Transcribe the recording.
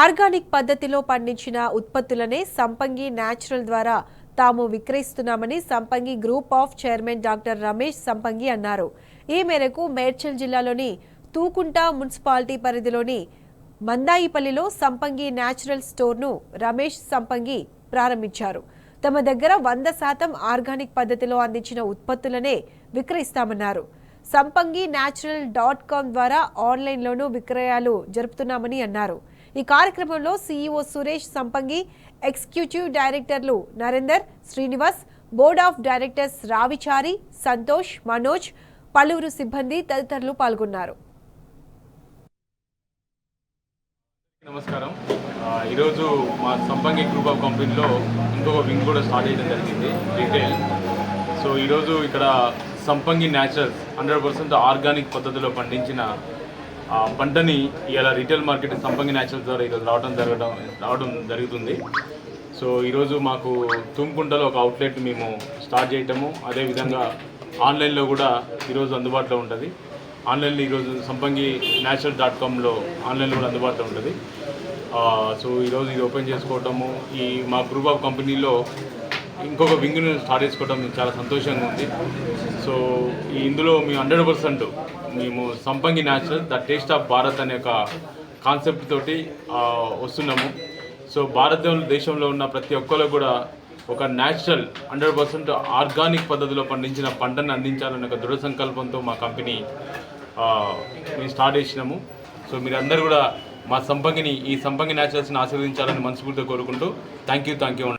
Organic పద్ధతిలో పండించిన ఉత్పత్తులనే సంపంగి న్యాచురల్ ద్వారా తాము విక్రయిస్తున్నామని సంపంగి group of chairman doctor Ramesh సంపంగి అన్నారు. ఈ మేరకు మేడ్చల్ జిల్లాలోని తూకుంట మున్సిపాలిటీ పరిధిలోని మందాయిపల్లిలో సంపంగి న్యాచురల్ స్టోర్ను రమేష్ సంపంగి ప్రారంభించారు. తమ దగ్గర 100% ఆర్గానిక్ పద్ధతిలో అందించిన ఉత్పత్తులనే విక్రయిస్తామన్నారు. సంపంగి-natural.com ద్వారా ఆన్లైన్లోనూ విక్రయాలు జరుపుతున్నామని అన్నారు. ఈ కార్యక్రమంలో సీఈఓ సురేష్ సంపంగి, ఎగ్జిక్యూటివ్ డైరెక్టర్లు Narender, Srinivas, board of directors Ravichari, Santosh, Manoj, పలువురు సిబ్బంది తదితరులు పాల్గొన్నారు. నమస్కారం. ఈరోజు మా సంపంగి గ్రూప్ ఆఫ్ కంపెనీలో ఇంకొక వింగ్ కూడా స్టార్ట్ చేయడం జరిగింది, రీటైల్. సో ఈరోజు ఇక్కడ సంపంగి న్యాచురల్స్ 100% ఆర్గానిక్ పద్ధతిలో పండించిన పంటని ఇలా రీటైల్ మార్కెట్ సంపంగి న్యాచురల్స్ ద్వారా ఈరోజు రావడం జరుగుతుంది. సో ఈరోజు మాకు తుమ్కుంటలో ఒక అవుట్లెట్ మేము స్టార్ట్ చేయటము, అదేవిధంగా ఆన్లైన్లో కూడా ఈరోజు అందుబాటులో ఉంటుంది. ఆన్లైన్లో ఈరోజు సంపంగి-natural.comలో ఆన్లైన్లో కూడా అందుబాటులో ఉంటుంది. సో ఈరోజు ఇది ఓపెన్ చేసుకోవటము, ఈ మా గ్రూప్ ఆఫ్ కంపెనీలో ఇంకొక వింగ్ను స్టార్ట్ చేసుకోవడం చాలా సంతోషంగా ఉంది. సో ఇందులో మేము 100% మేము సంపంగి natural the taste of Bharat అనే ఒక కాన్సెప్ట్ తోటి వస్తున్నాము. సో భారతదేశంలో ఉన్న ప్రతి ఒక్కరు కూడా ఒక న్యాచురల్ 100% ఆర్గానిక్ పద్ధతిలో పండించిన పంటను అందించాలనే ఒక దృఢ సంకల్పంతో మా కంపెనీ మేము స్టార్ట్ చేసినాము. సో మీరందరూ కూడా మా ఈ సంపంగి న్యాచురల్స్ని ఆశీర్వదించాలని మనస్ఫూర్తిగా కోరుకుంటూ థ్యాంక్ యూ.